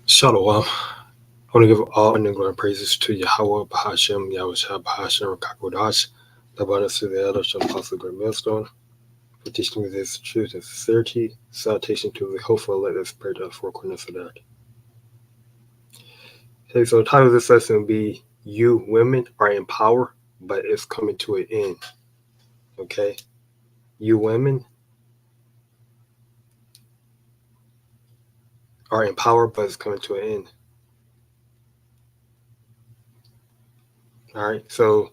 Shalom. I want to give all honor and glory and praises to YAHAWAH, BAHASHAM, YAHAWASHI, BAHASHAM, QADASH, the abundance to the elder, Shem, Apostle, Great Millstone, for teaching me this truth and sincerity. Salutation to the hopeful, let us pray to the four corners of that. Okay, so the title of this lesson will be You Women Are in Power, but it's coming to an end. Okay? You women are in power, but it's coming to an end. All right, so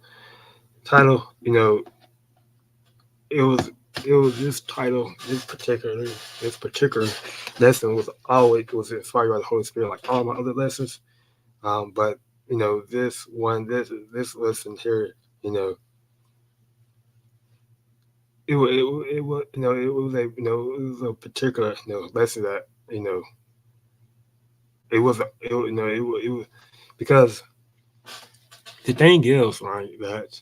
title, it was this title, this particular lesson was inspired by the Holy Spirit, like all my other lessons. But this lesson here, it was a particular lesson that it was because the thing is, right, that.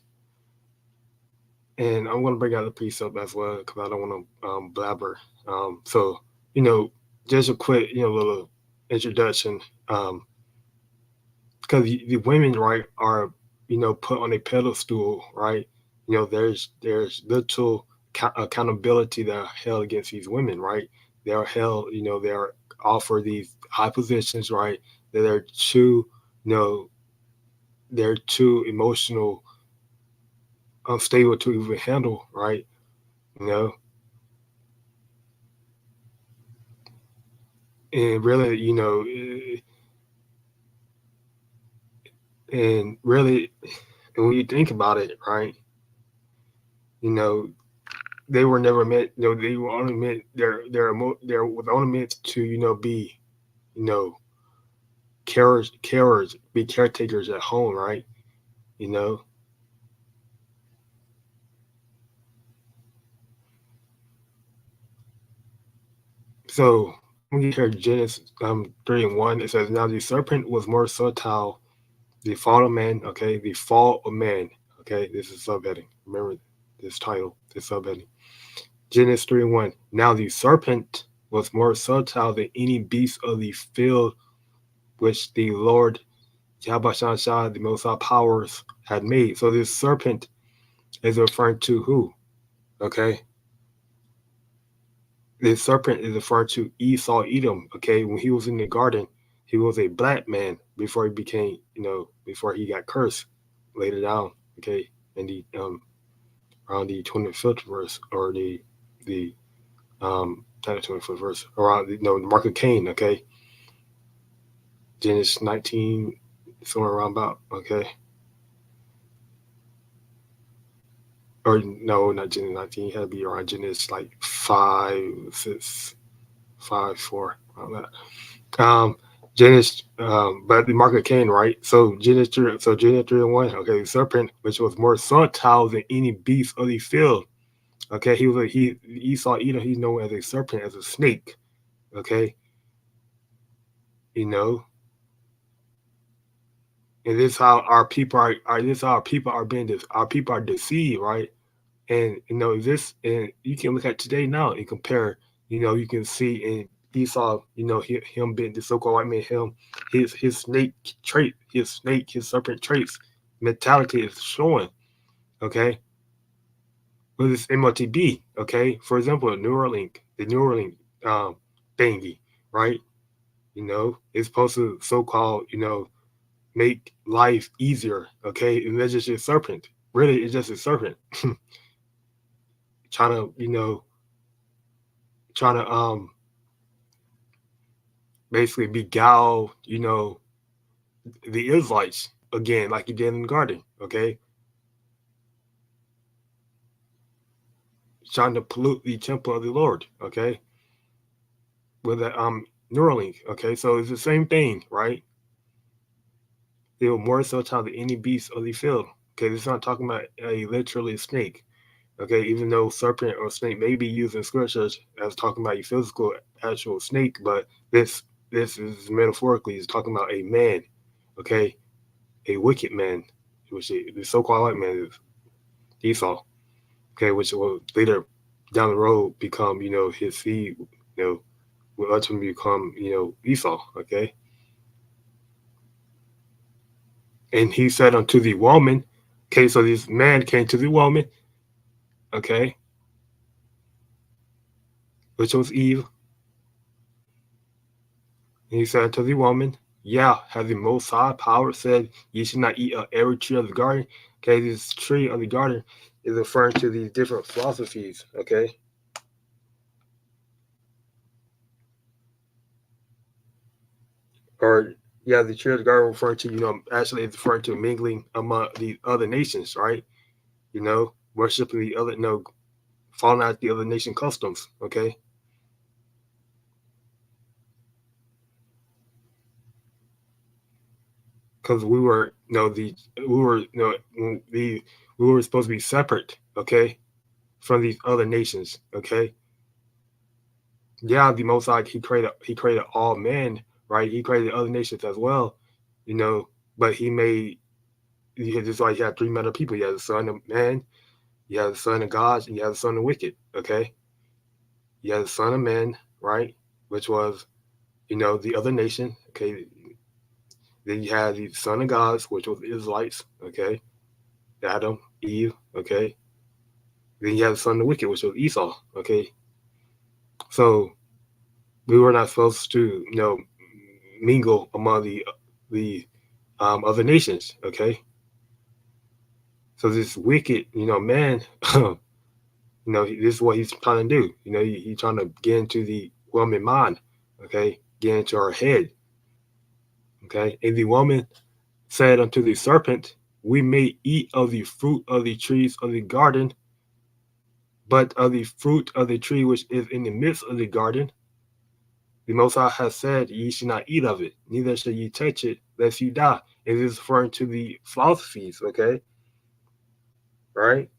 And I'm going to bring out the precept as well because I don't want to blabber. So, just a quick, little introduction. Because the women, right, are, put on a pedestal, right? There's little accountability that are held against these women, right? They are held, they are offered these high positions, right? That they're too, they're too emotional, unstable to even handle, right? And really, and really, and when you think about it, right, they were never meant, they were only meant, they're was only meant to, be, carers, be caretakers at home, right? So when you hear Genesis 3:1, it says, now the serpent was more subtle, the fall of man, okay, the fall of man, okay, this is subheading. Remember this title, this subheading. Genesis 3:1. Now the serpent was more subtle than any beast of the field which the Lord YAHAWASHI, the Most High Powers, had made. So this serpent is referring to who? Okay. This serpent is referring to Esau Edom. Okay. When he was in the garden, he was a black man before he became, before he got cursed later down. Okay. And the around the 25th verse, or the not the 25th verse, around the mark of Cain. Okay. Genesis 19, somewhere around about, okay. Or no, not Genesis 19. It had to be around Genesis like 5, 6, 5, 4, around that. Genesis, but the mark of Cain, right? So Genesis 3:1. Okay, the serpent, which was more subtle than any beast of the field. Okay, Esau Edom. He's known as a serpent, as a snake. Okay, and this is how our people are. This is how our people are our people are deceived, right? And this, and you can look at today now and compare. You can see in Esau, him being the so-called white man, his snake trait, his serpent traits, mentality is showing. Okay, with this MLTB. Okay, for example, the Neuralink thingy, right? It's supposed to so-called make life easier. Okay, and that's just a serpent. Really, it's just a serpent. trying to basically beguile the Israelites again, like he did in the garden. Okay, trying to pollute the temple of the Lord. Okay, with that Neuralink. Okay, so it's the same thing, right? They were more so than any beast of the field. Okay, it's not talking about a literally snake. Okay, even though serpent or snake may be used in scriptures as talking about a physical actual snake, but this is metaphorically, it's talking about a man. Okay, a wicked man, which the so-called white man is Esau. Okay, which will later down the road become, his seed, will ultimately become, Esau. Okay. And he said unto the woman, okay, so this man came to the woman, okay, which was Eve. And he said unto the woman, yeah, has the Most High power said, ye should not eat of every tree of the garden? Okay, this tree of the garden is referring to these different philosophies, okay? Or, yeah, the tree of the garden referring to, actually it's referring to mingling among the other nations, right? Worshiping the other, following out the other nation customs, okay? Because we were, we were, we were supposed to be separate, okay, from these other nations, okay. Yeah, the Most High, he created all men, right? He created other nations as well, you know. But he had just like he had three meta people. He had the son of man, you have the son of God, and you have the son of wicked. Okay, you have the son of man, right, which was the other nation. Okay, then you had the son of God, which was the Israelites. Okay, Adam, Eve. Okay, then you have the son of wicked, which was Esau. Okay, so we were not supposed to mingle among the other nations. Okay, so this wicked man, this is what he's trying to do. He's trying to get into the woman mind. Okay, get into her head. Okay, and the woman said unto the serpent, we may eat of the fruit of the trees of the garden, but of the fruit of the tree which is in the midst of the garden, the Most High has said, ye should not eat of it, neither shall ye touch it, lest you die. It is referring to the philosophies, okay? Right?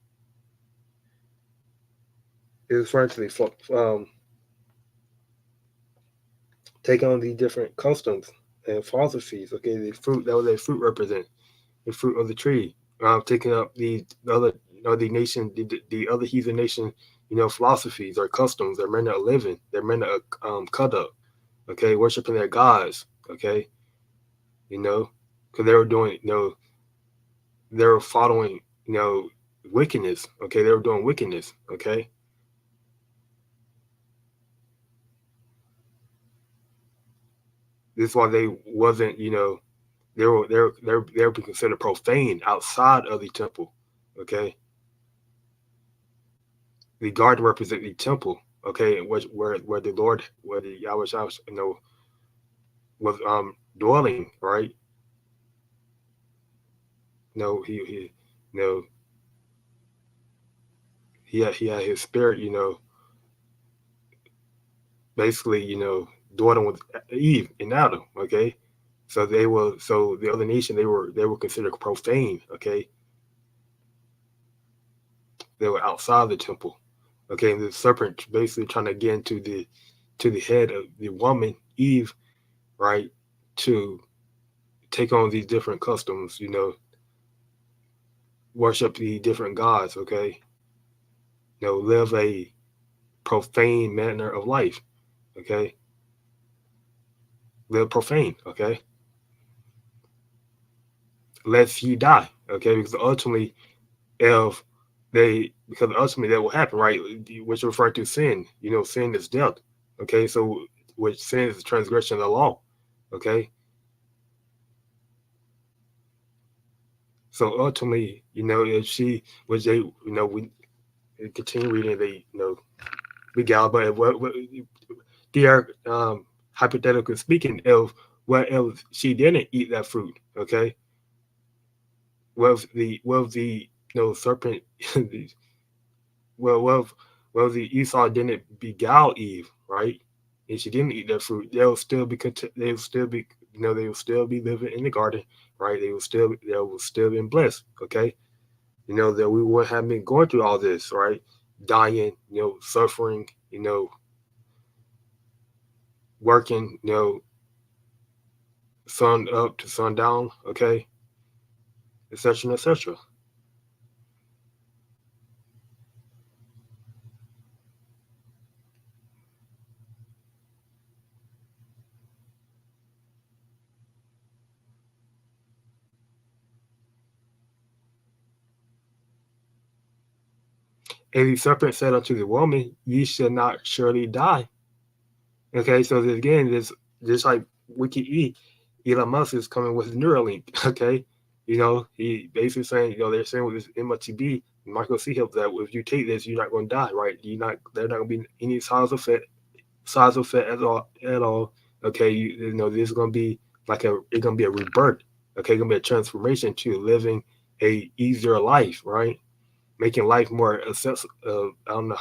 It is referring to take on the different customs and philosophies, okay? The fruit, that was a fruit represent, the fruit of the tree. Taking up the other, the nation, the other heathen nation, philosophies or customs, their manner of living, their manner of conduct, okay? Worshiping their gods, okay? Because they were doing, they were following, wickedness. Okay, they were doing wickedness. Okay, this is why they wasn't, they were considered profane outside of the temple. Okay, the garden represent the temple. Okay, where the Lord, where the Yahweh, was dwelling. Right. No, no, he had his spirit. Basically, dwelling with Eve and Adam. Okay, so the other nation they were considered profane. Okay, they were outside the temple. Okay, and the serpent basically trying to get into the head of the woman Eve, right, to take on these different customs. Worship the different gods. Okay, live a profane manner of life. Okay, live profane. Okay, lest ye die. Okay, because ultimately if because ultimately that will happen, right? Which refer to sin. Sin is death. Okay, so which sin is the transgression of the law. Okay, so ultimately, if she which they we continue reading, they we gal, but what they are hypothetically speaking, if what if she didn't eat that fruit? Okay, what if the serpent well, the Esau didn't beguile Eve, right? And she didn't eat that fruit. They will still be living in the garden, right? They will still be blessed. Okay, that we wouldn't have been going through all this, right? Dying, suffering, working, sun up to sundown, okay, etc., etc. And the serpent said unto the woman, ye shall not surely die. Okay, so again, this just like WikiE, Elon Musk is coming with Neuralink. Okay, he basically saying, they're saying with this MTB, Michael C. Hill, that if you take this, you're not going to die, right? They're not going to be any size effect at all. Okay, this is going to be it's going to be a rebirth. Okay, it's going to be a transformation to living a easier life, right? Making life more accessible. I don't know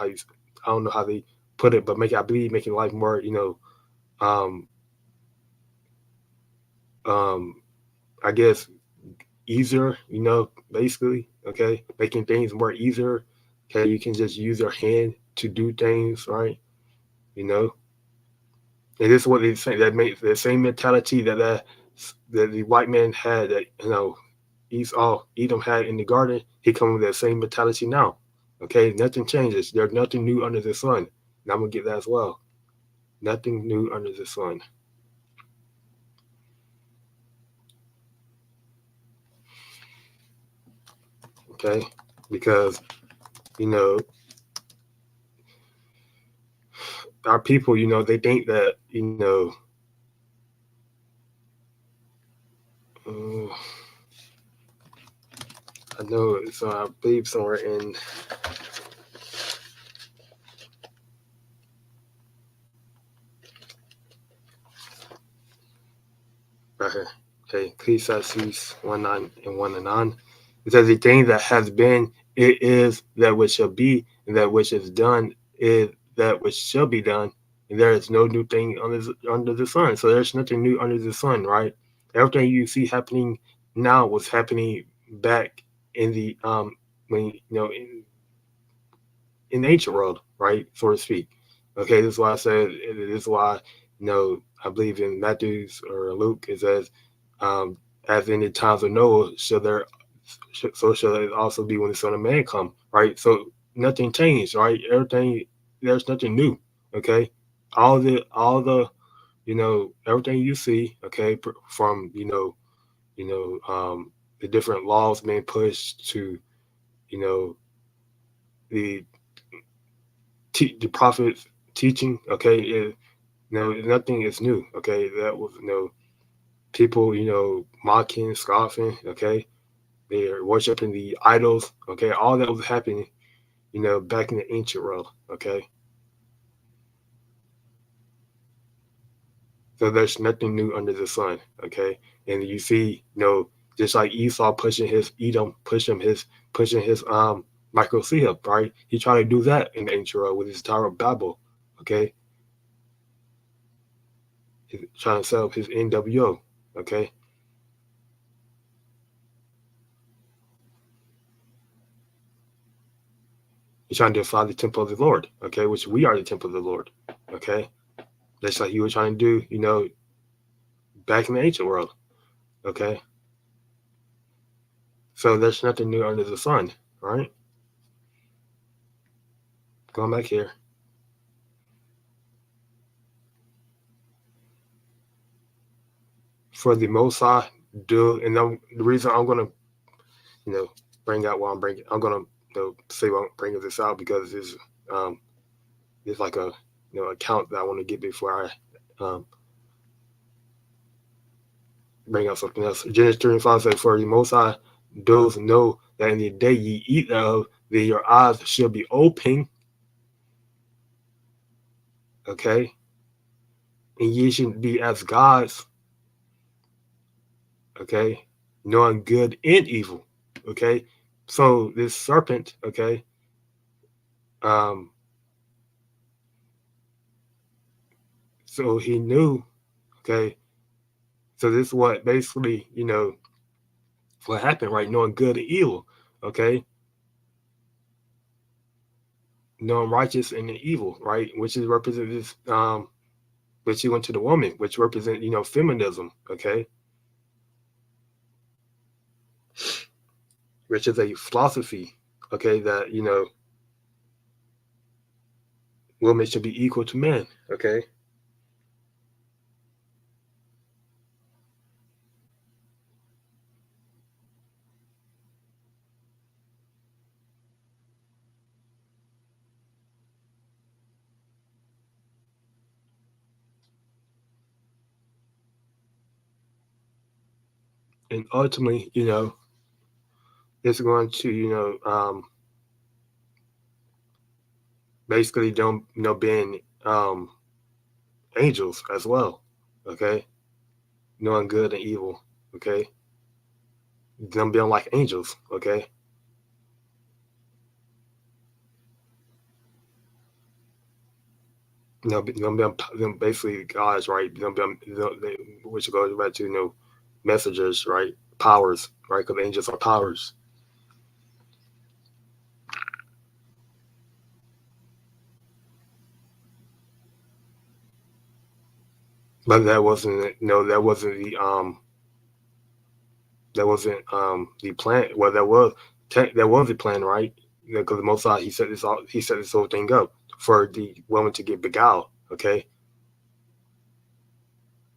how they put it, but I believe making life more, um, I guess easier, basically. Okay, making things more easier. Okay, you can just use your hand to do things, right? You know, and this is what they say, that makes the same mentality that the white man had, that Edom had in the garden. He comes with that same mentality now. Okay, nothing changes. There's nothing new under the sun. And I'm gonna get that as well. Nothing new under the sun. Okay, because you know our people, they think that uh, I know it's I believe somewhere in right here. Okay, Ecclesiastes 1:9 and 1:9. It says, the thing that has been, it is that which shall be, and that which is done is that which shall be done, and there is no new thing under the sun. So there's nothing new under the sun, right? Everything you see happening now was happening back in the when in the ancient world, right, so to speak. Okay, this is why I said, this is why, I believe in Matthew's or Luke, it says, as in the times of Noah, so shall it also be when the Son of Man come, right? So nothing changed, right? There's nothing new, okay? All the, everything you see, okay, from, the different laws being pushed to, you know, the the prophets teaching, okay, nothing is new, okay. That was people, mocking, scoffing, okay. They're worshiping the idols, okay. All that was happening, back in the ancient world, okay. So there's nothing new under the sun, okay. And you see, just like Esau pushing his Edom, pushing his Michael C up, right? He tried to do that in the ancient world with his Tower of Babel, okay. He's trying to set up his NWO, okay. He's trying to defy the temple of the Lord, okay, which we are the temple of the Lord, okay. Just like you were trying to do, back in the ancient world, okay. So there's nothing new under the sun, right? Going back here. For the Most High, and the reason I'm gonna, bring out what I'm gonna, say why I'm bringing this out, because it's like a, account that I want to get before I bring out something else. Genesis 3:5 says, "For the Most High does know that in the day ye eat thereof, that your eyes shall be open, okay, and ye should be as gods, okay, knowing good and evil, okay." So this serpent, okay, um, so he knew, okay. So this is what basically, what happened, right? Knowing good and evil, okay, knowing righteous and evil, right? Which is represented, which he went to the woman, which represent, feminism, okay, which is a philosophy, okay, that women should be equal to men, okay. and ultimately, it's going to, basically don't, being angels as well. Okay, knowing good and evil. Okay, them being like angels. Okay, them basically gods, right? Which goes back to messengers, right? Powers, right? Because angels are powers. But that wasn't the plan. Well, that was the plan, right? Because the Most High, he set this whole thing up for the woman to get beguiled. Okay,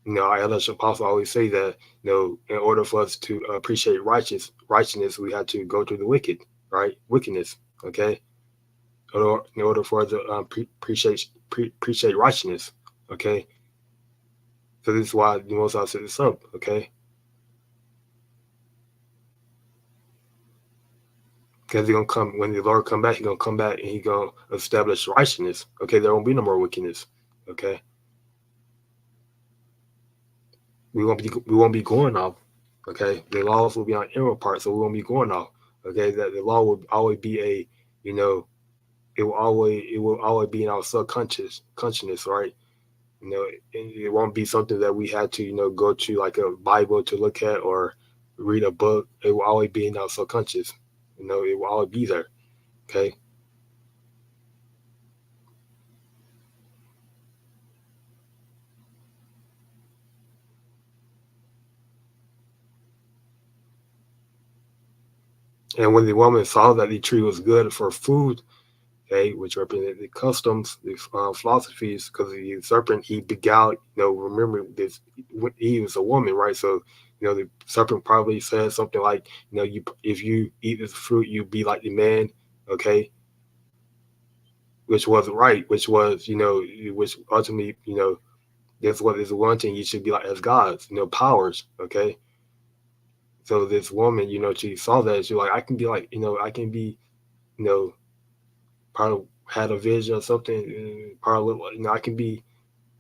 I let Apostle always say that in order for us to appreciate righteousness, we have to go through the wicked, right? Wickedness. Okay, in order for us to appreciate righteousness. Okay, so this is why the Most High set this up. Okay, because he's gonna come when the Lord come back. He's gonna come back and he's gonna establish righteousness. Okay, there won't be no more wickedness. Okay, we won't be going off. Okay, the laws will be on inward part, so we won't be going off. Okay, that the law will always be you know it will always be in our subconscious consciousness, right? It won't be something that we had to go to like a Bible to look at or read a book. It will always be in our subconscious. It will always be there. Okay. And when the woman saw that the tree was good for food, okay, which represented the customs, the philosophies, because the serpent, he beguiled, remember this, he was a woman, right? So, the serpent probably said something like, if you eat this fruit, you be like the man, okay, which wasn't right, which ultimately, that's what is wanting, you should be like as gods, powers, okay? So this woman, she saw that, she was like, I can be like, I can be, you know, probably had a vision or something, probably, I can be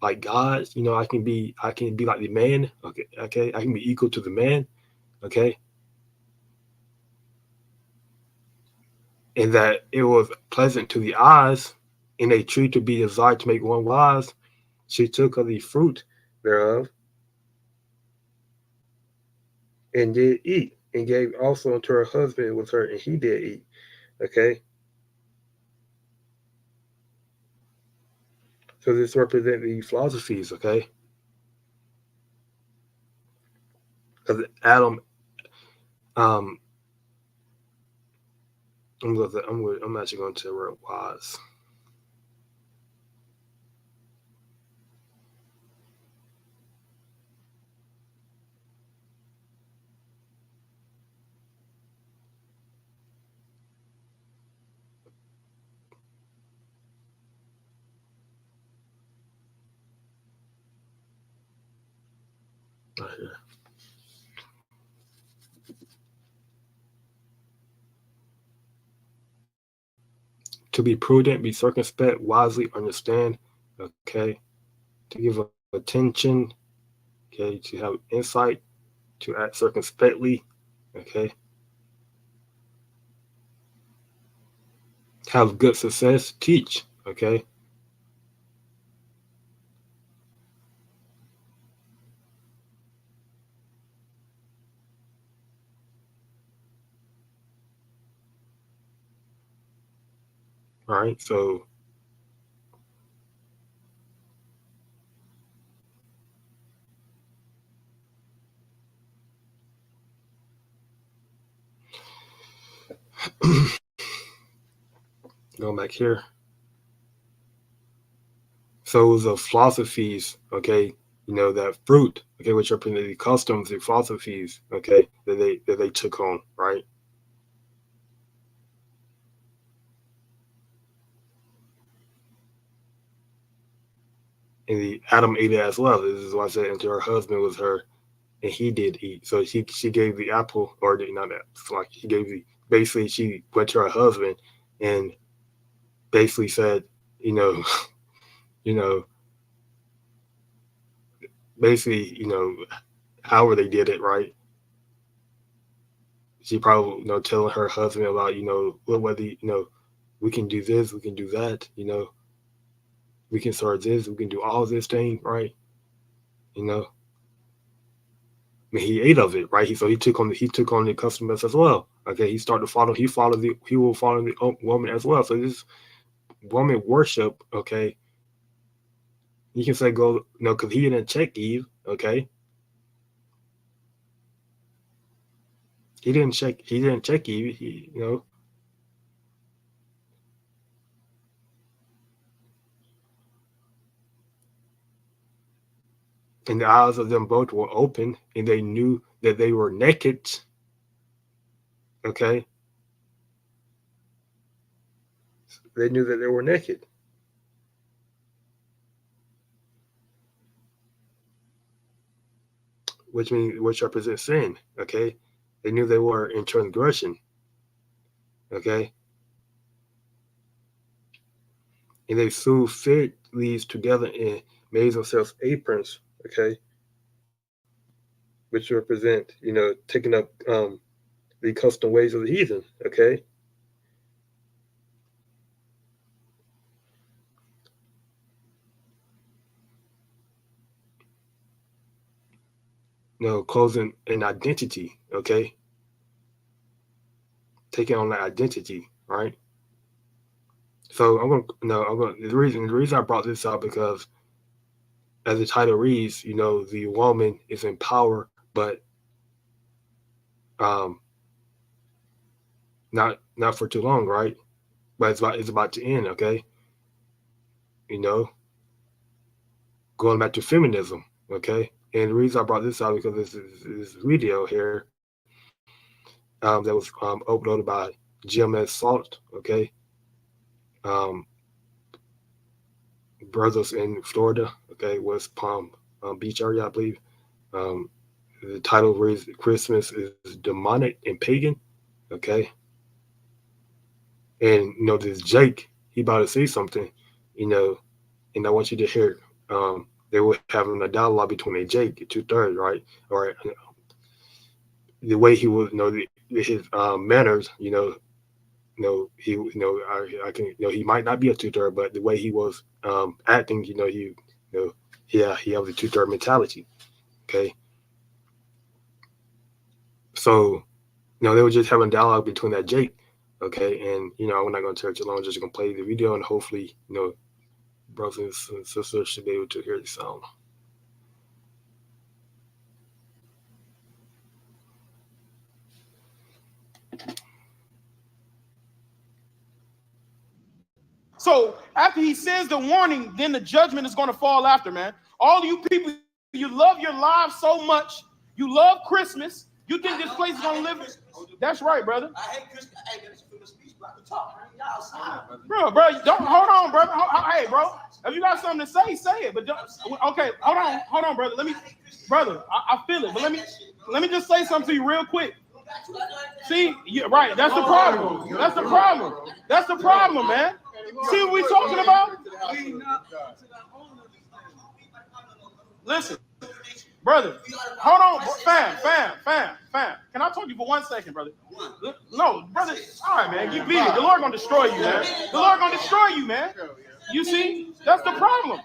like God, I can be like the man, okay, I can be equal to the man, okay, and that it was pleasant to the eyes, and a tree to be desired to make one wise. She took of the fruit thereof and did eat, and gave also unto her husband with her, and he did eat. Okay, so this represents the philosophies. Okay, because Adam, um, I'm actually going to where it was. Right here. To be prudent, be circumspect, wisely understand. Okay, to give attention. Okay, to have insight, to act circumspectly. Okay, have good success. Teach. Okay, all right. So going back here. So the philosophies. Okay, that fruit. Okay, which represent the customs, the philosophies. Okay, that they took on. Right, and the Adam ate it as well. This is why I said, and her husband was her. and he did eat. So she gave the apple, or not that, like she gave the, basically she went to her husband and basically said, you know, you know, basically, however they did it, right? She probably, telling her husband about, whether, we can do this, we can do that, we can start this, we can do all this thing, right? I mean, he ate of it, right? He took on the customers as well. Okay, he will follow the woman as well. So this woman worship, okay. You can say go, because he didn't check Eve, okay. He didn't check Eve, and the eyes of them both were open, and they knew that they were naked, okay. They knew that they were naked. Which represents sin, okay. They knew they were in transgression, okay. And they sewed fig leaves together and made themselves aprons, okay, which represent, taking up the custom ways of the heathen, okay. Closing an identity, okay, taking on that identity, right? So the reason I brought this up, because as the title reads, the woman is in power, but not for too long, right? But it's about to end, okay? Going back to feminism, okay? And the reason I brought this out, because this video here that was uploaded by GMS Salt, okay? Brothers in Florida, okay, West Palm Beach area, I believe. The title reads, Christmas is demonic and pagan, okay? And, this Jake, he about to say something, and I want you to hear they were having a dialogue between a Jake, 2/3, right? Or the way he was, his manners, he, I can, he might not be a 2/3, but the way he was acting, he has a 2/3 mentality, okay? So, they were just having a dialogue between that Jake, okay? And, I'm not going to take too long. I'm just going to play the video, and hopefully, brothers and sisters should be able to hear the sound. So after he says the warning, then the judgment is going to fall after, man. All you people, you love your lives so much. You love Christmas. You think this place is going to live? That's right, brother. I hate Christmas. I hate speech, bro. Bro, don't, hold on, brother. Hey, bro. If you got something to say, say it. But don't, okay, hold on, brother. Brother, I feel it. But let me just say something to you real quick. See, right? That's the problem. That's the problem. That's the problem, man. See what we talking about? Listen, brother. Hold on, fam. Can I talk to you for 1 second, brother? No, brother. All right, man. You beat it. The Lord gonna destroy you, man. The Lord gonna destroy you, man. You see, that's the problem.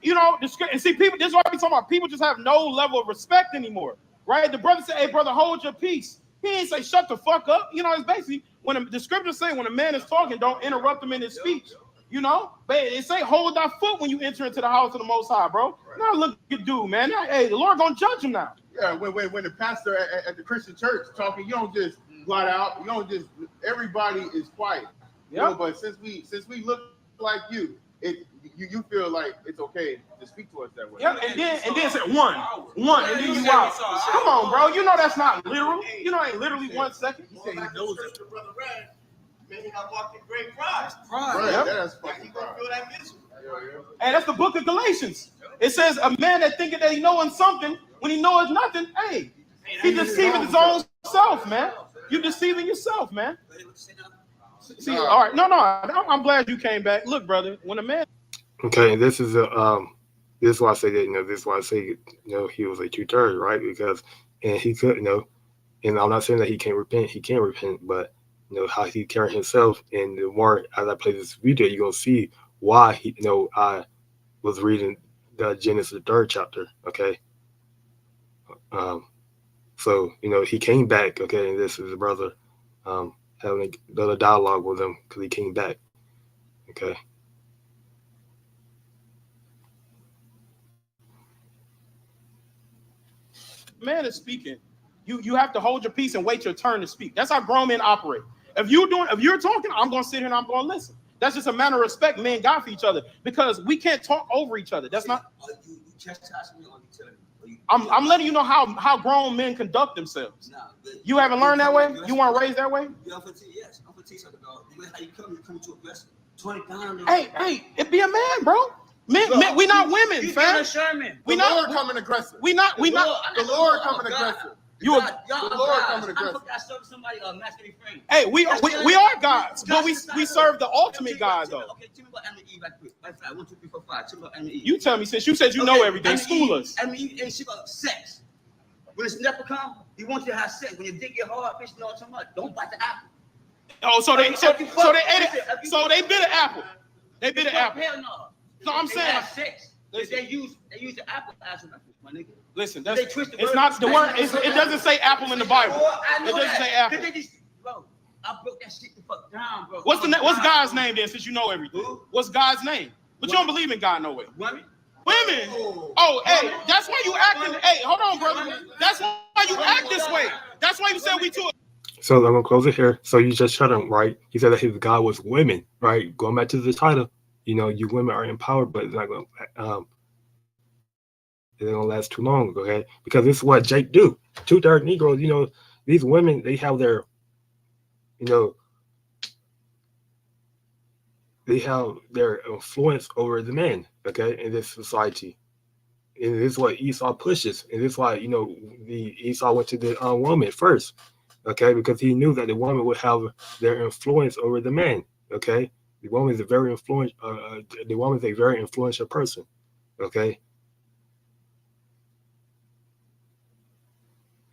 And see, people. This is why we talking about. People just have no level of respect anymore, right? The brother said, "Hey, brother, hold your peace." He ain't say, "Shut the fuck up." It's basically when the scriptures say when a man is talking, don't interrupt him in his speech. But it say, "Hold thy foot when you enter into the house of the Most High," bro. Now look at dude, man. Hey, the Lord gonna judge him now. Yeah, when the pastor at the Christian church talking, you don't just blot out. You don't just. Everybody is quiet. But since we look like you, you feel like it's okay to speak to us that way. Yeah, and then say one, and then you out. Come on, bro. That's not literal. Ain't literally 1 second. He said he knows it. Brother Red, maybe not walk in great pride. Right. That's fucking he gonna feel that misery. And that's the book of Galatians. It says a man that thinketh that he knowing something when he knows nothing, hey, he deceiving his own self, man. You deceiving yourself, man. See, all right, no, I'm glad you came back. Look, brother, when a man. Okay, and this is this is why I say that, this is why I say, he was a 2/3, right? Because, and he could, and I'm not saying that he can't repent. He can repent, but how he carried himself. And the more as I play this video, you're gonna see why he. I was reading the Genesis 3rd chapter. Okay. So he came back. Okay, and this is a brother having another dialogue with him because he came back. Okay. Man is speaking, you have to hold your peace and wait your turn to speak. That's how grown men operate. If you're talking, I'm gonna sit here and I'm gonna listen. That's just a matter of respect men got for each other, because we can't talk over each other. That's not. You chastising me, or you telling me? I'm letting you know how grown men conduct themselves. You haven't learned that way. You weren't raised that way. Yes, I'm gonna teach something about the way how you come to aggressive. 20 pounds. Hey, it be a man, bro. Men, we not women, fam. We not coming aggressive. We not. The Lord coming aggressive. The Lord coming aggressive. I serve somebody masculine frame. Hey, we are gods, but we serve the ultimate God though. Okay, tell me about Adam and Eve right quick. Right, 1, 2, 3, 4, 5. Tell me about Adam and Eve. You tell me, since you said you know everything. School us. Adam and Eve ain't shit about sex. When it's never come, he wants you to have sex. When your dick get hard, bitch, know so much. Don't bite the apple. Oh, so they ate it. So they bit an apple. They bit an apple. Hell no. So I'm saying. Sex. They use the apple as a reference, my nigga. Listen, it's not the word. It doesn't say apple in the Bible. It doesn't say apple. Bro, I broke that shit the fuck down, bro. What's God's name then? Since you know everything, what's God's name? But you don't believe in God no way. Women. Oh, hey, that's why you acting. Hey, hold on, brother. That's why you act this way. That's why you said we too. So I'm gonna close it here. So you just shut him, right? He said that his God was women, right? Going back to the title, you women are empowered, but it's not gonna it don't last too long, okay? Because this is what Jake do. 2/3 Negroes, these women, they have their, they have their influence over the men, okay, in this society. And this is what Esau pushes. And this is why, the Esau went to the woman first, okay, because he knew that the woman would have their influence over the man, okay? The woman is a very influential person, okay?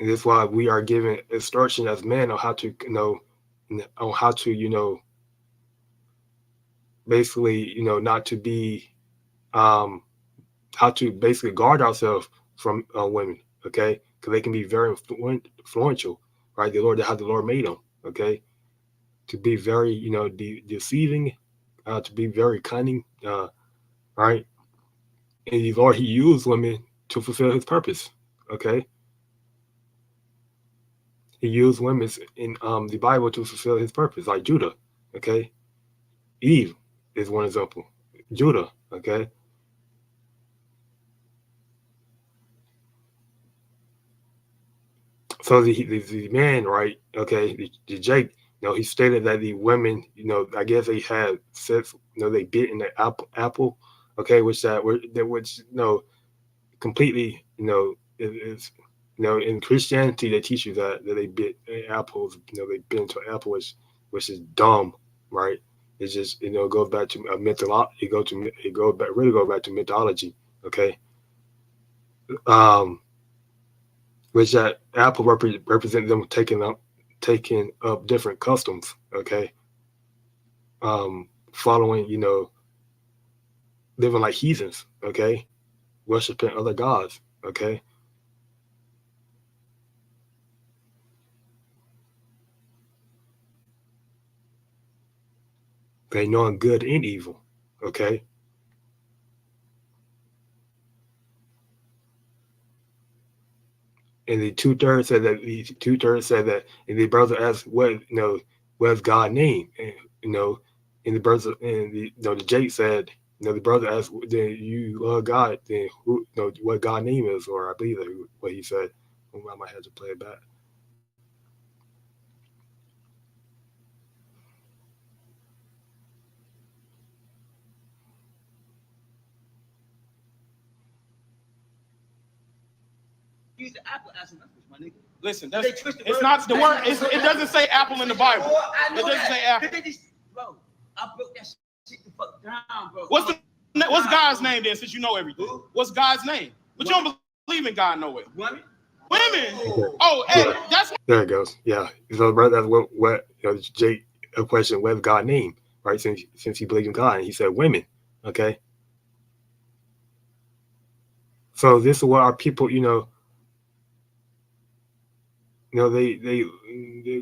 And that's why we are given instruction as men on how to, basically, not to be, how to basically guard ourselves from women, okay? Because they can be very influential, right? The Lord made them, okay? To be very, deceiving, to be very cunning, right? And the Lord, he used women to fulfill his purpose, okay? He used women in the Bible to fulfill his purpose, like Judah, okay? Eve is one example. Judah, okay? So the man, right, okay, the Jake, he stated that the women, I guess they had sex, they bit in the apple, okay, which completely, is in Christianity, they teach you that they bit apples, they bit into an apple, which is dumb, right? It's just, it goes back to mythology. It goes back to mythology, okay? Which that apple represent them taking up different customs, okay? Following, living like heathens, okay? Worshiping other gods, okay? They knowing good and evil, okay? And the 2/3 said that, and the brother asked, what's God's name? And and the brother, and the Jake said, the brother asked, then you love God, then who, what God's name is, or I believe that what he said. I might have to play it back. Use the apple as a reference, my nigga. Listen, They that's, twist the it's word. not the word. It doesn't say apple in the Bible. Oh, I know It doesn't that. say apple. They just, bro, I broke that shit the fuck down, bro. What's God's name then? Since you know everything, what's God's name? But you don't believe in God no way. Women. Women. Okay. Oh, hey, Yeah. that's There it goes. Yeah. So brother, that's what you know, Jake a question, what's God's name? Right? Since he believed in God, and he said women. Okay. So this is what our people, they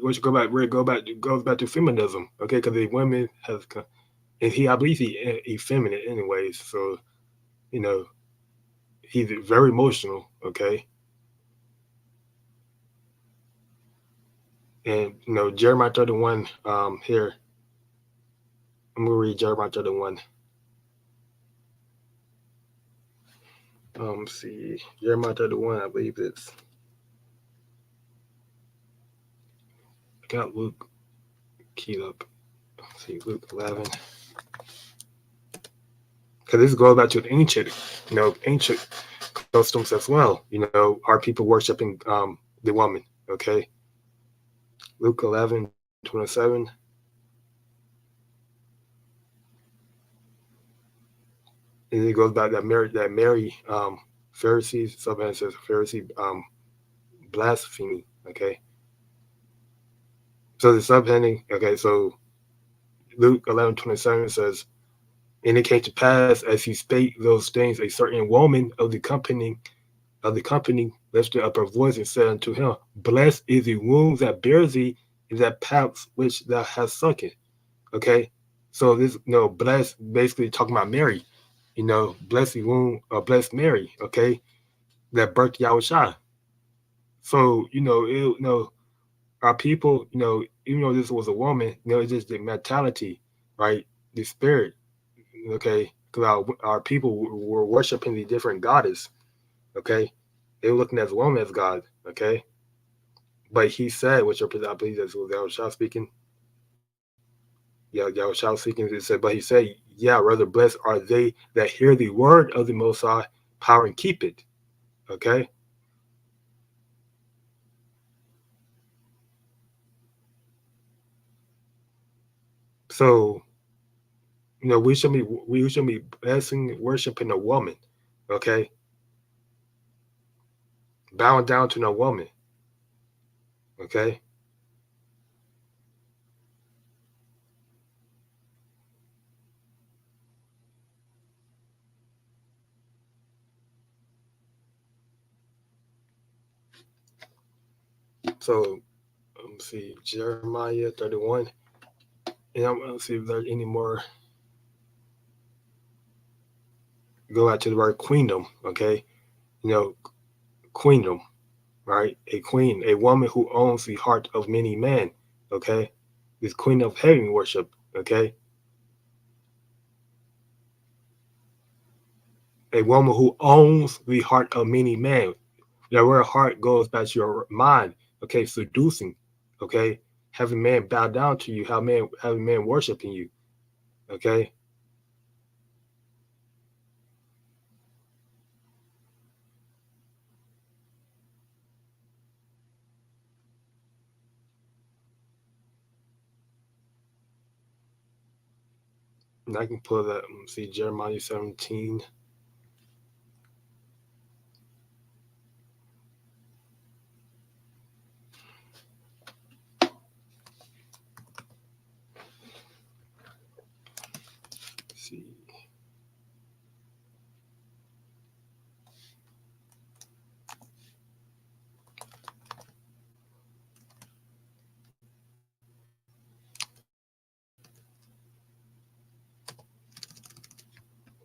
once you go back, where it goes back to feminism, okay? Because the women have, and I believe he feminine anyways. So, he's very emotional, okay? And Jeremiah 31, here, I'm gonna read Jeremiah 31. See, Jeremiah 31, I believe it's. I got Luke keyed up. Let's see, Luke 11. Because this goes back to the ancient customs as well. Our people worshiping the woman. Okay. Luke 11:27. And it goes back that Mary Pharisees, subheading says Pharisee blasphemy. Okay. So the subheading, okay, so Luke 11:27 says, and it came to pass as he spake those things, a certain woman of the company lifted up her voice and said unto him, blessed is the womb that bears thee, and that paps which thou hast sucking. Okay, so this blessed basically talking about Mary. Blessed the womb, blessed Mary. Okay, that birthed YAHAWASHI. So our people, even though this was a woman, it's just the mentality, right? The spirit. Okay, because our people were worshiping the different goddess. Okay, they were looking at the woman as God. Okay, but he said, which I believe this was YAHAWASHI speaking. Yeah, YAHAWASHI speaking. It said, but he said, yeah, rather blessed are they that hear the word of the Most High, power and keep it. Okay. So, we should be blessing, worshiping a woman. Okay. Bowing down to no woman. Okay. So, let's see, Jeremiah 31. And I'm going to see if there's any more. Go out to the word queendom. Okay. Queendom, right? A queen, a woman who owns the heart of many men. Okay. This queen of heaven worship. Okay. A woman who owns the heart of many men. That word heart goes back to your mind. Okay, seducing. Okay, having man bow down to you, having man worshiping you. Okay. And I can pull that. See Jeremiah 17. See.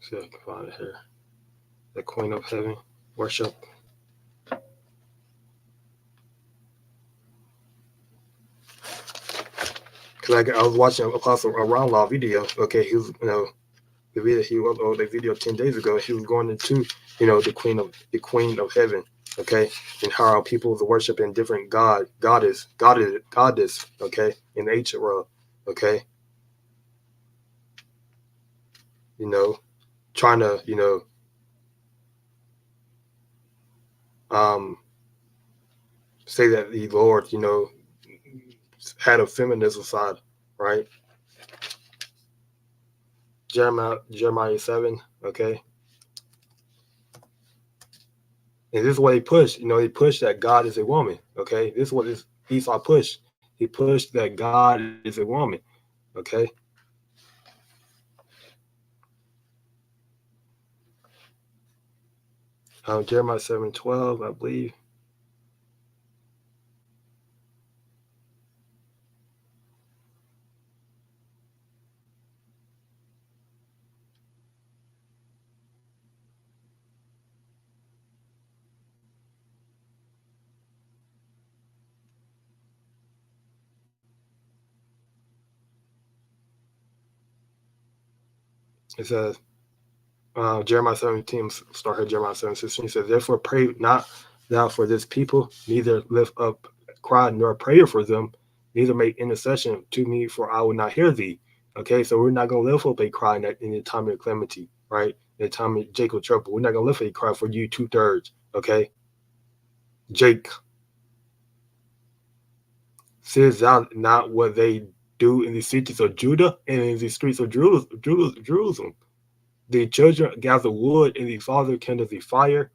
See if I can find it here. The Queen of Heaven worship. Because I was watching Apostle Around Law video. Okay, he was the video he uploaded the video 10 days ago. He was going into the Queen of Heaven. Okay, and how our people was worshiping different goddess. Okay, in the ancient world. Okay, trying to say that the Lord, had a feminism side, right? Jeremiah 7, okay? And this is what he pushed. He pushed that God is a woman, okay? This is what Esau pushed. He pushed that God is a woman, okay? Jeremiah 7:12, I believe. It says, Jeremiah 17, start here, Jeremiah 7:16. He says, therefore pray not thou for this people, neither lift up cry nor prayer for them, neither make intercession to me, for I will not hear thee. Okay, so we're not going to lift up a cry in the time of calamity, right? In the time of Jacob trouble. We're not going to lift a cry for you 2/3, okay? Jake, seest thou not what they do in the cities of Judah and in the streets of Jerusalem? The children gather wood, and the father kindles the fire,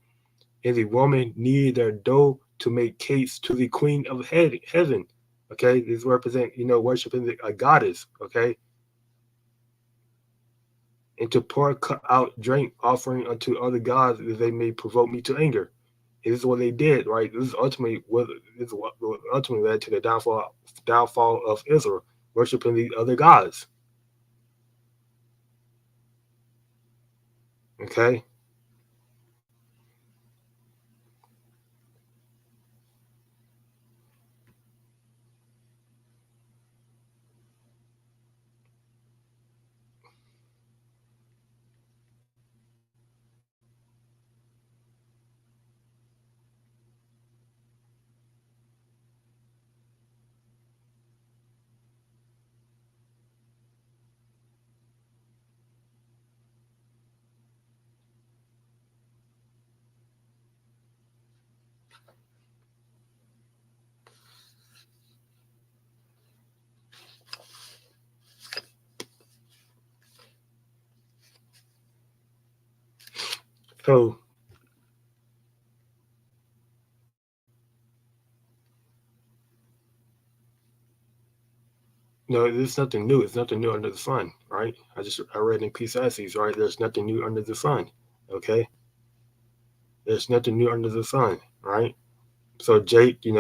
and the woman knead their dough to make cakes to the queen of heaven. Okay, these represent, worshiping a goddess. Okay, and to pour out drink offering unto other gods that they may provoke me to anger. And this is what they did, right? This is ultimately what ultimately led to the downfall of Israel, worshiping the other gods. Okay. So no, there's nothing new. It's nothing new under the sun, right? I read in Ecclesiastes, right? There's nothing new under the sun. Okay, there's nothing new under the sun, right? So Jake, they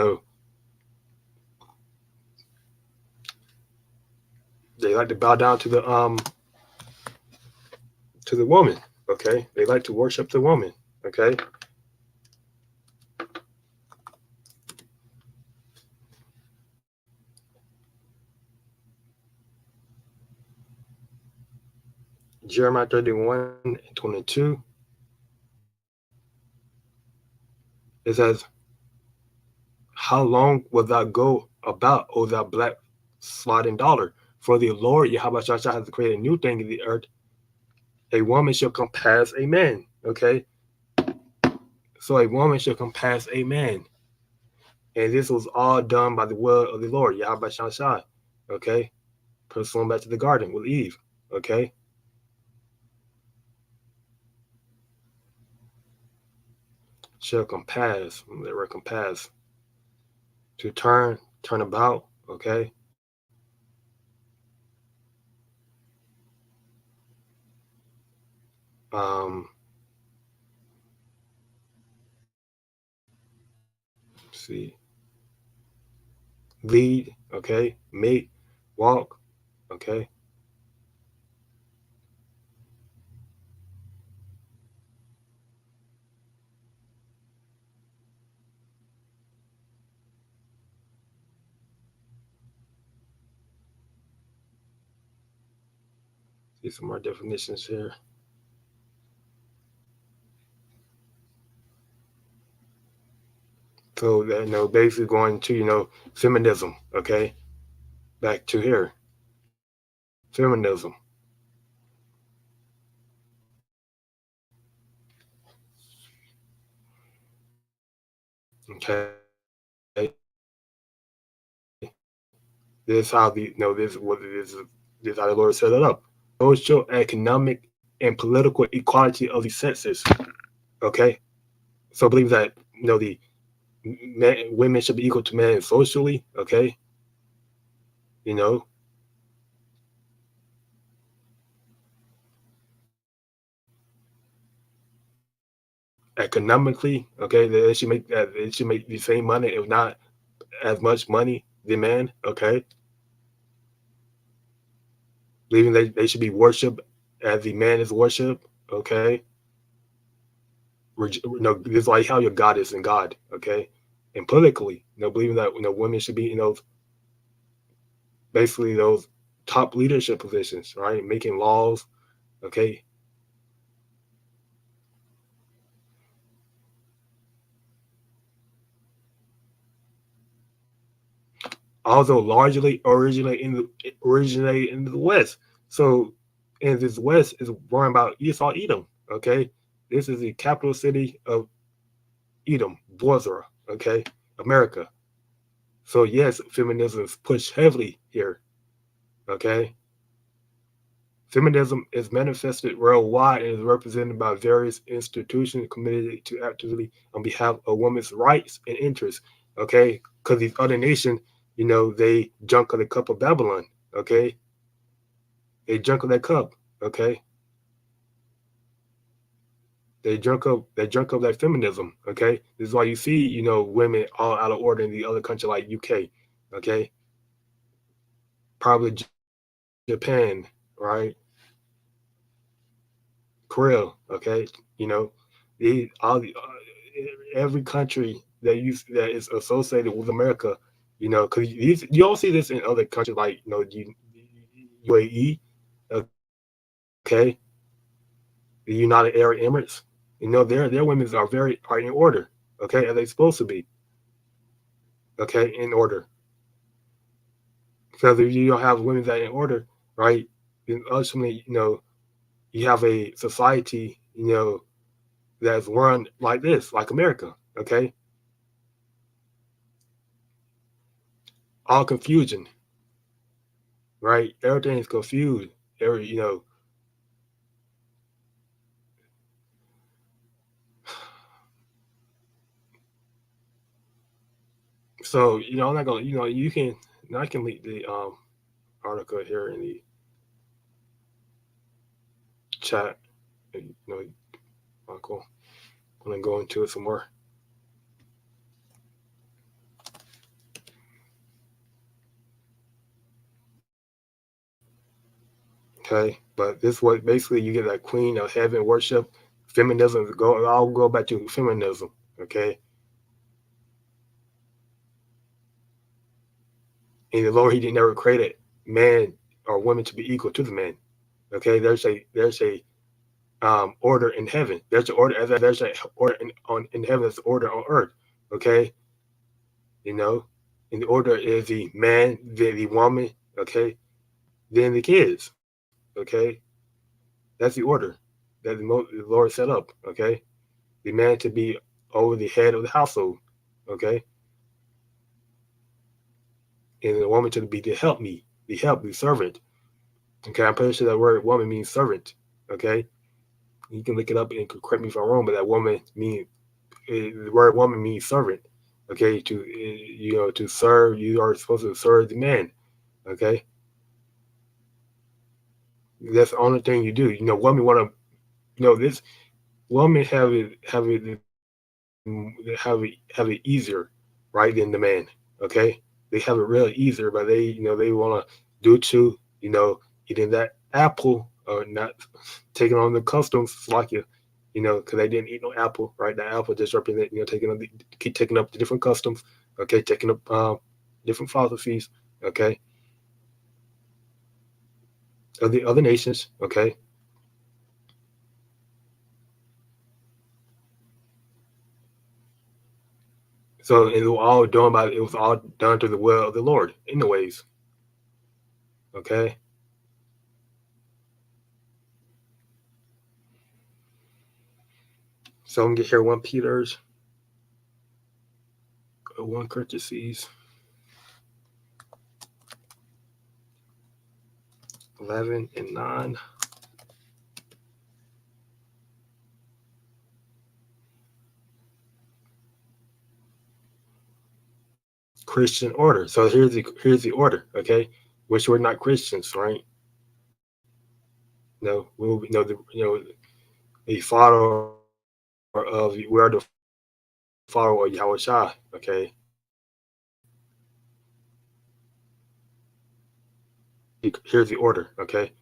like to bow down to the woman. Okay, they like to worship the woman. Okay, Jeremiah 31:22. It says, how long wilt thou go about, O thou black sliding daughter? For the Lord YAHAWASHI has created a new thing in the earth. A woman shall compass a man. Okay, so a woman shall compass a man. And this was all done by the will of the Lord, YAHAWASHI. Okay, pursuing back to the garden with Eve. Okay, shall compass. They were compass. To turn about. Okay. See. Lead. Okay. Mate. Walk. Okay. See some more definitions here. So that, basically going to, feminism. Okay. Back to here. Feminism. Okay. This is how this is how the Lord set it up. Social, economic, and political equality of the sexes. Okay, so believe that the women should be equal to men socially. Okay, economically. Okay, they should make that. They should make the same money, if not as much money than men. Okay, believing they should be worshipped as the man is worshipped. Okay, this is like how your God is in God. Okay, and politically, believing that women should be in those basically those top leadership positions, right? Making laws. Okay, although largely originate in the West. So, and this West is born about Esau, Edom. Okay, this is the capital city of Edom, Bozrah. Okay, America. So yes, feminism is pushed heavily here. Okay, feminism is manifested worldwide and is represented by various institutions committed to actively on behalf of women's rights and interests. Okay, because these other nations, they drunk of the cup of Babylon. Okay, they drunk of that cup. Okay, they drunk of that feminism. Okay, this is why you see women all out of order in the other country like UK. Okay, probably Japan, right? Korea. Okay, every country that is associated with America. Because you all see this in other countries like UAE. Okay, the United Arab Emirates. Their women are in order. Okay, as they supposed to be. Okay, in order. Because if you don't have women that are in order, right, then ultimately, you have a society, that's run like this, like America. Okay, all confusion, right? Everything's confused. So I'm not gonna, you can, I can link the article here in the chat. Michael, I'm gonna go into it some more. Okay, but this was basically you get that queen of heaven worship, feminism. I'll go back to feminism. Okay, and the Lord, He never created man or women to be equal to the man. Okay, there's a order in heaven. There's an order in heaven. There's order on earth. Okay, and the order is the man, then the woman. Okay, then the kids. Okay, that's the order that the Lord set up. Okay, the man to be over the head of the household. Okay, and the woman to be the the servant. Okay, I'm pretty sure that word woman means servant. Okay, you can look it up and correct me if I'm wrong, but that woman means the word woman means servant. Okay, to serve, you are supposed to serve the man. Okay, that's the only thing you do. Women want to, this women have it easier, right, than the man. Okay, they have it really easier, but they want to do too. Eating that apple or not taking on the customs like because they didn't eat no apple, right? The apple just represent keep taking up the different customs. Okay, taking up different philosophies. Okay, of the other nations. Okay. So it was all done to the will of the Lord, anyways. Okay. So I'm gonna get here 1 1 Corinthians 11 and 9. Christian order. So here's the order, okay? Which we're not Christians, right? No, we'll be the follower of we are the follower of YAHAWASHI, okay? Here's the order, okay?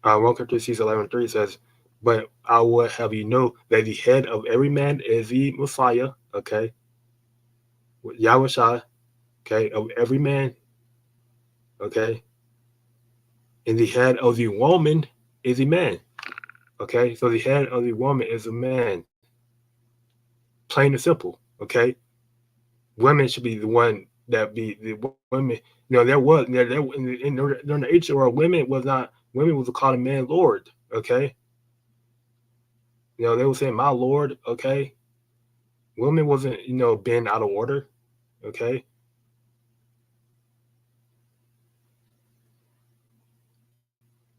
1 Corinthians 11:3 says, "But I would have you know that the head of every man is the Messiah," okay? YAHAWASHI, okay, of every man, okay? And the head of the woman is a man, okay? So the head of the woman is a man. Plain and simple, okay? Women should be the one that be the women. There was in the ancient world, women was called a man Lord, okay? They were saying my Lord, okay? Women wasn't, being out of order, okay?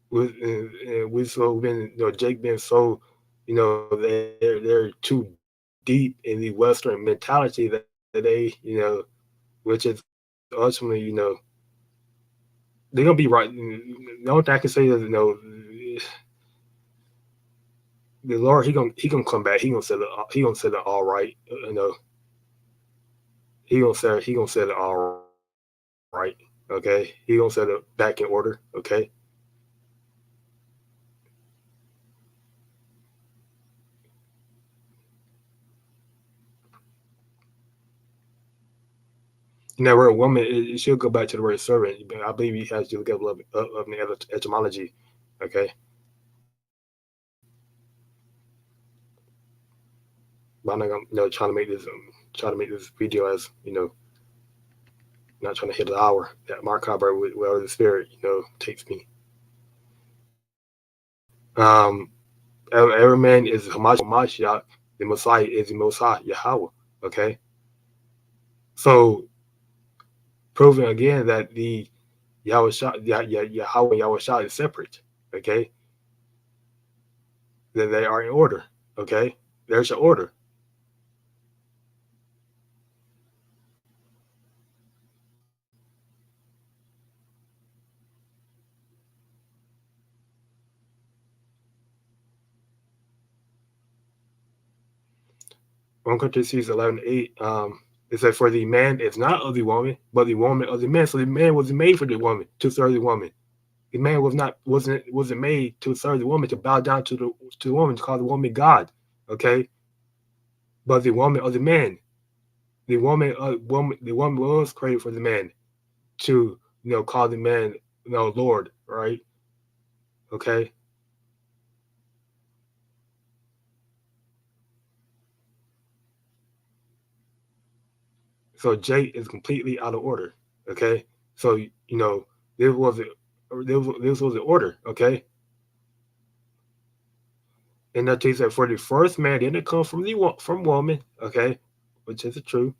We so been, Jake been so, they're too deep in the Western mentality that they, which is ultimately, they're gonna be right. The only thing I can say is, the Lord, he gonna come back. He gonna set it all right. He gonna set it all right. Okay, he gonna set it back in order. Okay. Now, word woman, it should go back to the word servant. I believe he has to look up the etymology. Okay. But I'm not gonna, trying to make this video as, not trying to hit an hour. That mark cover wherever the spirit, takes me. Every man is Hamashiach. The Messiah is the Messiah, Yahawah. Okay. So, proving again that the Yahawah, Yahawah is separate. Okay. That they are in order. Okay. There's your order. One Corinthians 11:8. It says, "For the man is not of the woman, but the woman of the man." So the man wasn't made for the woman to serve the woman. The man wasn't made to serve the woman, to bow down to the woman, to call the woman God. Okay, but the woman of the man, the woman was created for the man to call the man Lord, right? Okay. So J is completely out of order. Okay, so this was the order. Okay. And that takes that for the first man didn't come from woman, okay, which is true.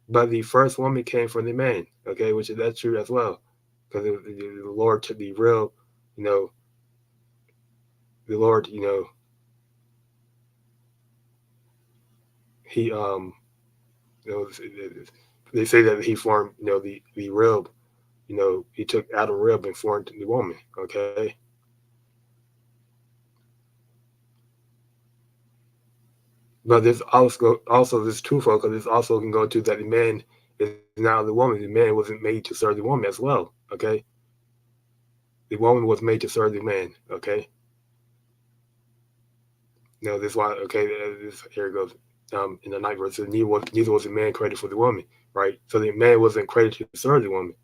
But the first woman came from the man, okay, which is that's true as well, because the Lord took the real, the Lord, he they say that he formed, the rib, he took Adam rib and formed the woman, okay. But this also this twofold, because this also can go to that the man is now the woman. The man wasn't made to serve the woman as well. Okay. The woman was made to serve the man. Okay. Now this why. Okay. Here it goes. In the 9th verse, neither was the man created for the woman. Right. So the man wasn't created to serve the woman.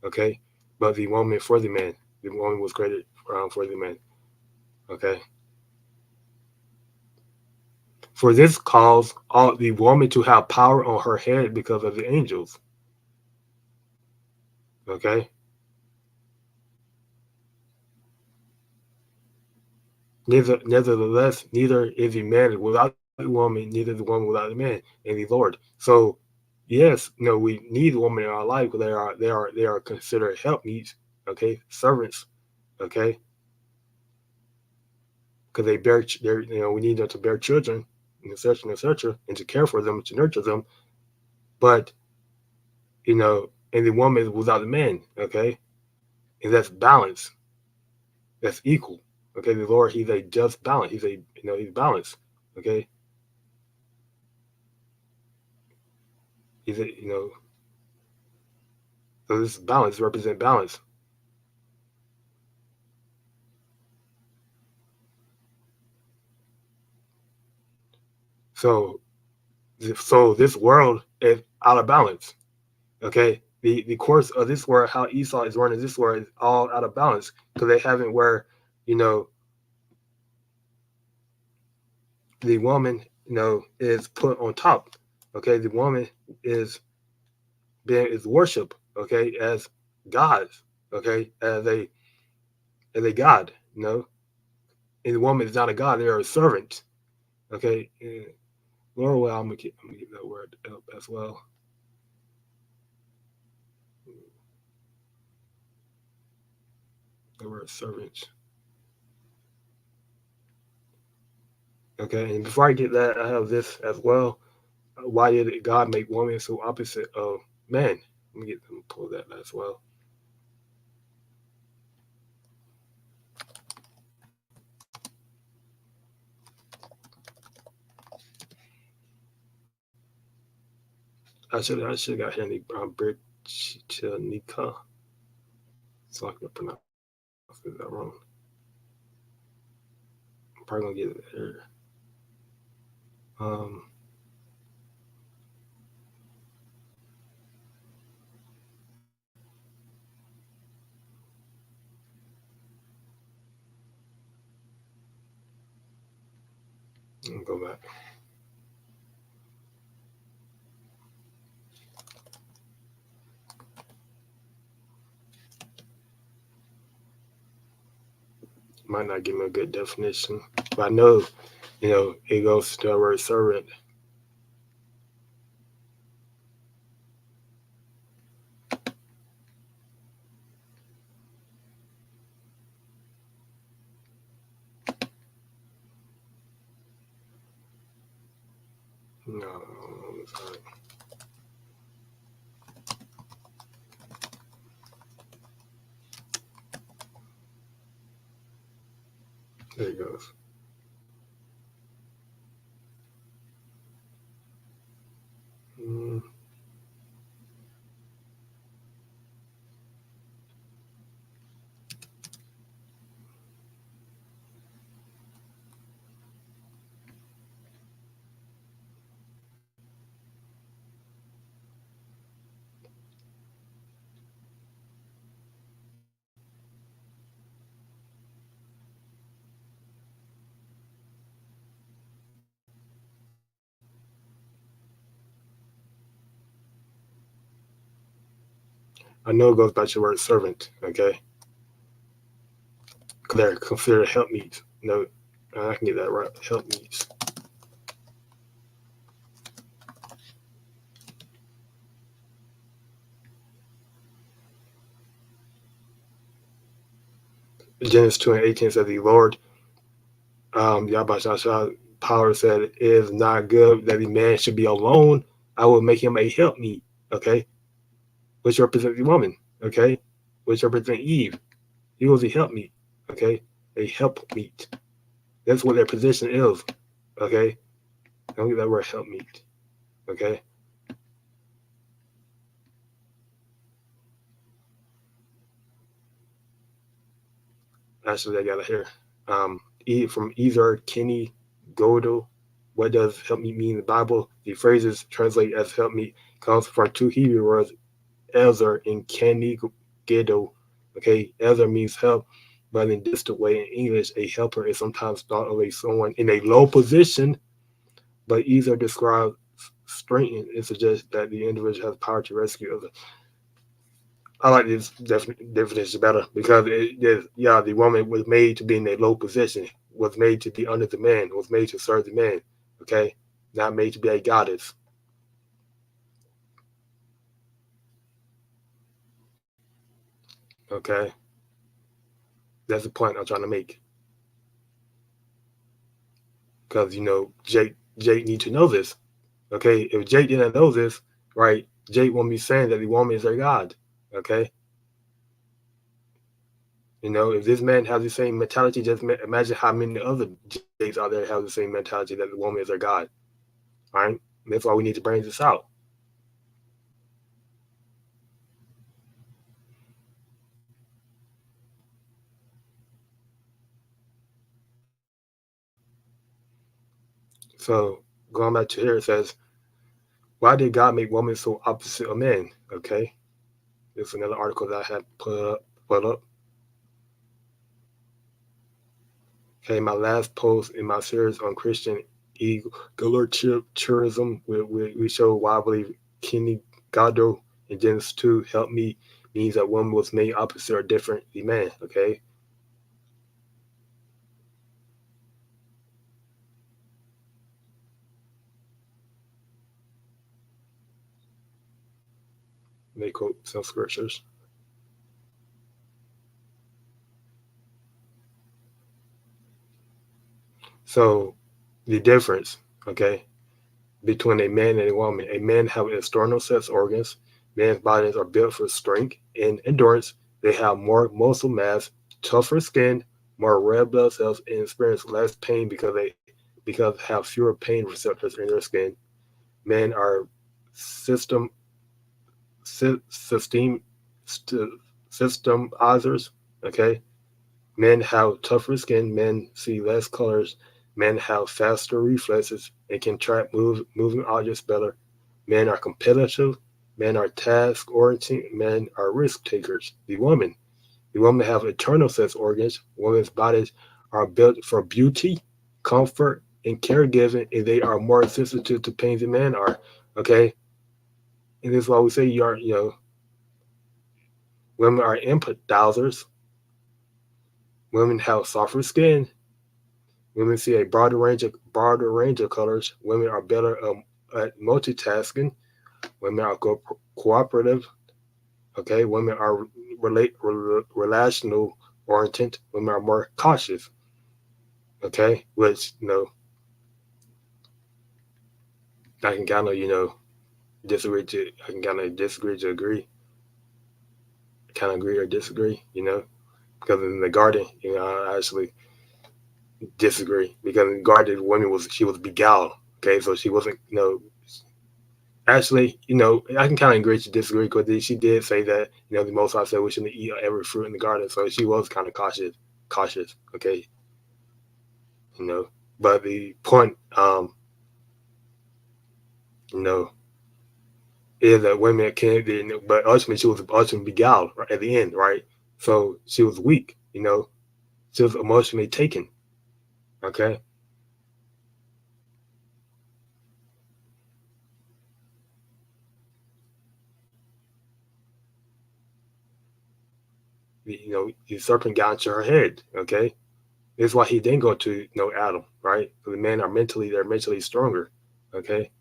Okay. But the woman for the man. The woman was created for the man. Okay. For this cause ought the woman to have power on her head because of the angels. Okay. Nevertheless, neither is the man without the woman, neither the woman without the man, and the Lord. So yes, we need women in our life because they are considered helpmeets, okay, servants, okay, because they bear, we need them to bear children, and etc., and to care for them, to nurture them. But and the woman is without the man, okay, and that's balance, that's equal, okay. The Lord, He's a just balance. He's He's balanced, okay. He's so this balance represents balance. So this world is out of balance. Okay, the course of this world, how Esau is running this world, is all out of balance because they haven't where the woman is put on top. Okay, the woman is worshiped. Okay, as gods. Okay, as a god. And the woman is not a god; they are a servant. Okay, and Lord, well, I'm gonna get that word up as well. The word servant. Okay, and before I get that, I have this as well. Why did God make woman so opposite of man? Let me pull that as well. I should have got here Britannica, so I can pronounce that wrong. I'm probably gonna get it here. Let me go back. Might not give me a good definition, but I know, it goes to the word servant. No, sorry. There it goes. I know it goes back to the word servant, okay? Because they're considered helpmeets. I can get that right. Helpmeets. Genesis 2:18 says the Lord, YAHAWASHI, power said, it is not good that the man should be alone. I will make him a helpmeet, okay? Which represents the woman, okay? Which represents Eve. He was a helpmeet, okay? A helpmeet. That's what their position is, okay? Don't get that word helpmeet, okay? Actually, I got it here. From either Kenny Godel, what does help me mean in the Bible? The phrases translated as help me comes from two Hebrew words, Ezer and Kenny Godel. Okay, Ezer means help, but in distant way in English, a helper is sometimes thought of as someone in a low position, but either describes strength and suggests that the individual has power to rescue others. I like this definition better because the woman was made to be in a low position, was made to be under the man, was made to serve the man, okay? Not made to be a goddess. Okay, that's the point I'm trying to make. Because Jake need to know this. Okay, if Jake didn't know this, right, Jake won't be saying that the woman is their God. Okay, if this man has the same mentality, just imagine how many other Jakes out there have the same mentality that the woman is their God. All right, that's why we need to bring this out. So going back to here, it says, why did God make women so opposite of men? Okay, this is another article that I had put up. Okay, my last post in my series on Christian egalitarianism, we show why I believe Kenny Goddo in Genesis 2 helped me means that woman was made opposite or different than man. Okay. They quote some scriptures. So the difference, okay, between a man and a woman. A man have external sex organs. Men's bodies are built for strength and endurance. They have more muscle mass, tougher skin, more red blood cells, and experience less pain because they have fewer pain receptors in their skin. Men are systemizers. Okay, men have tougher skin. Men see less colors. Men have faster reflexes and can track moving objects better. Men are competitive. Men are task-oriented. Men are risk takers. The woman have internal sex organs. Women's bodies are built for beauty, comfort, and caregiving, and they are more sensitive to pain than men are. Okay, and this is why we say women are empathizers. Women have softer skin. Women see a broader range of colors. Women are better at multitasking. Women are cooperative. Okay, women are relational oriented. Women are more cautious. Okay, which I can kind of disagree to. I can kind of disagree to agree. Kind of agree or disagree. Because in the garden, I actually disagree because in the garden, she was beguiled. Okay, so she wasn't. Actually, I can kind of agree to disagree because she did say that, the Most High said we shouldn't eat every fruit in the garden. So she was kind of cautious. Okay. But the point, is that women can't, but ultimately she was beguiled right, at the end, right? So she was weak, she was emotionally taken. Okay. The serpent got into her head. Okay. This is why he didn't go to Adam, right? So the men are they're mentally stronger. Okay.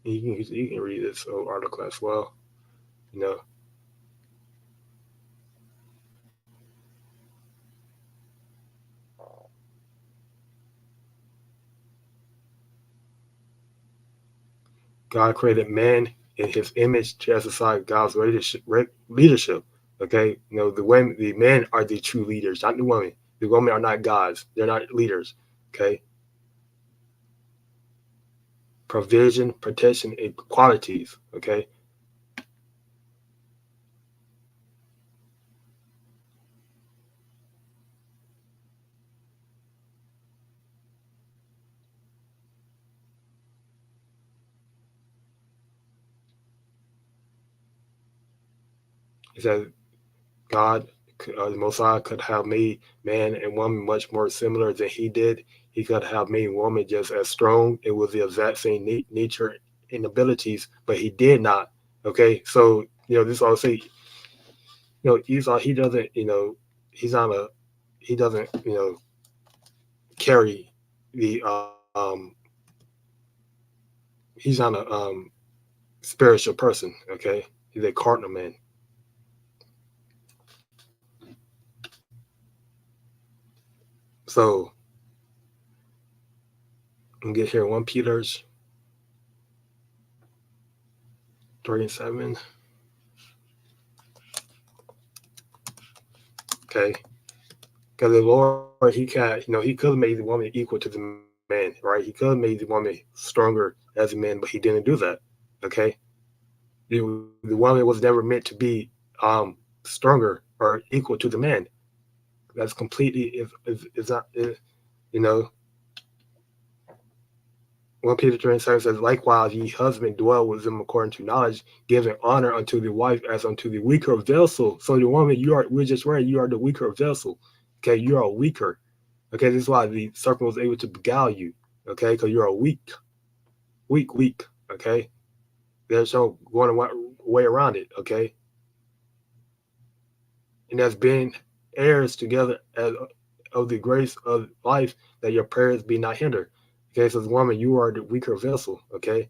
You can read this article as well. God created man in his image to exercise God's leadership. Okay, the men are the true leaders, not the women. The women are not gods; they're not leaders. Okay, provision, protection, and qualities. Okay. It says God, the Most High, could have made man and woman much more similar than He did. He could have made woman just as strong. It was the exact same nature and abilities, but He did not. Okay, so this all say, Esau, he doesn't, he's not a, he doesn't, carry the, he's not a spiritual person. Okay, he's a carnal man. So I'm gonna get here 1 Peter 3:7. Okay, because the Lord, He can't, He could have made the woman equal to the man, right? He could have made the woman stronger as a man, but He didn't do that. Okay, the woman was never meant to be stronger or equal to the man. That's completely is not, 1 Peter 3:7 says, likewise, ye husband dwell with them according to knowledge, giving honor unto the wife as unto the weaker vessel. So the woman, we just read, you are the weaker vessel. Okay, you are weaker. Okay, this is why the serpent was able to beguile you. Okay, because you're a weak. Okay, there's no going way around it. Okay, and that's being heirs together of the grace of life, that your prayers be not hindered. Okay, so the woman, you are the weaker vessel. Okay,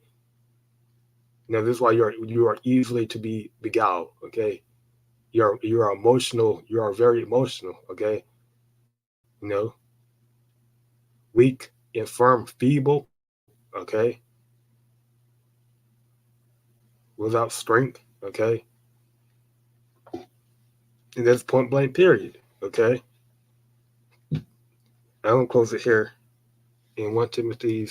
this is why you are easily to be beguiled. Okay, you are emotional. You are very emotional. Okay, weak, infirm, feeble. Okay, without strength. Okay, and that's point blank. Period. Okay, I'm gonna close it here in 1 Timothy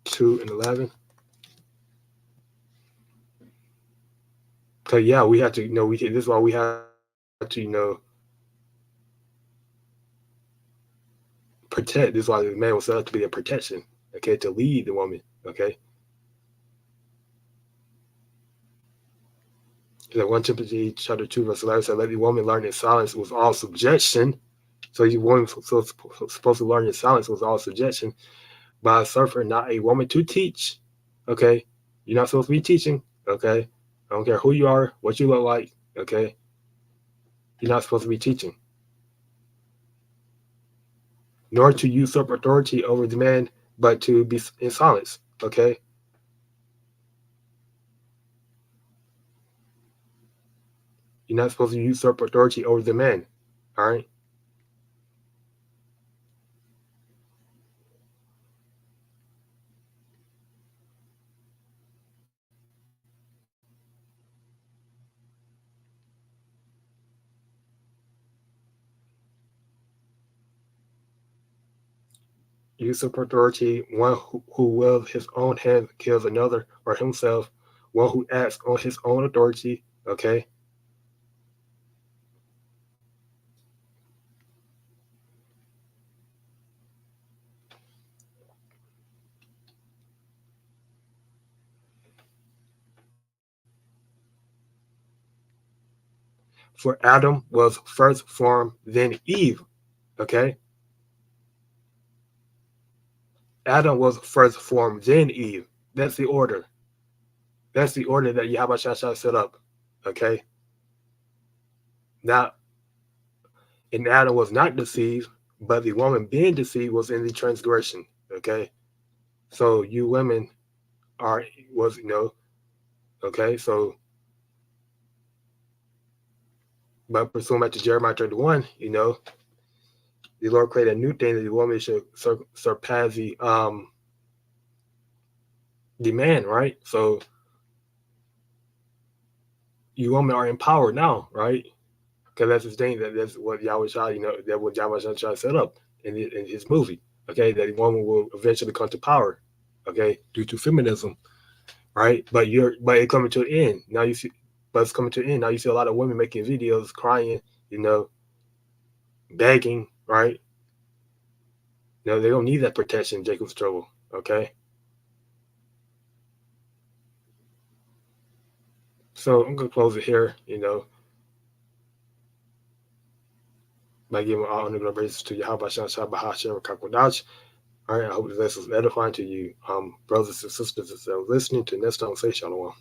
2:11. So yeah, we have to, this is why we have to, protect. This is why the man was set up to be a protection. Okay, to lead the woman. Okay. So 1 Timothy chapter 2 verse 11 said, let the woman learn in silence with all subjection. So you woman supposed to learn in silence with all subjection, by a suffer not a woman to teach. Okay, you're not supposed to be teaching. Okay, I don't care who you are, what you look like. Okay, you're not supposed to be teaching, nor to usurp authority over the man, but to be in silence. Okay, you're not supposed to usurp authority over the man. All right. Usurp authority, one who with his own hand kills another or himself, one who acts on his own authority. Okay. For Adam was first formed, then Eve. Okay. Adam was first formed, then Eve. That's the order. That's the order that YAHAWASHI set up. Okay. Now, and Adam was not deceived, but the woman being deceived was in the transgression. Okay. So you women was, okay. So, but pursuing back to Jeremiah 31, the Lord created a new thing, that the woman should surpass the man, right? So you women are empowered now, right? Because that's the thing, that's what YAHAWASHI, that what YAHAWASHI set up in his movie. okay, that a woman will eventually come to power, okay, due to feminism, right? But it's coming to an end. Now you see, but it's coming to an end. Now you see a lot of women making videos crying, you know, begging, right? No, they don't need that protection, Jacob's trouble, okay? So I'm gonna close it here, you know, by giving all honor and praises to YAHAWASHI, BAHASHAM, QADASH. All right, I hope this is edifying to you, brothers and sisters that are listening to next time. Say shalom.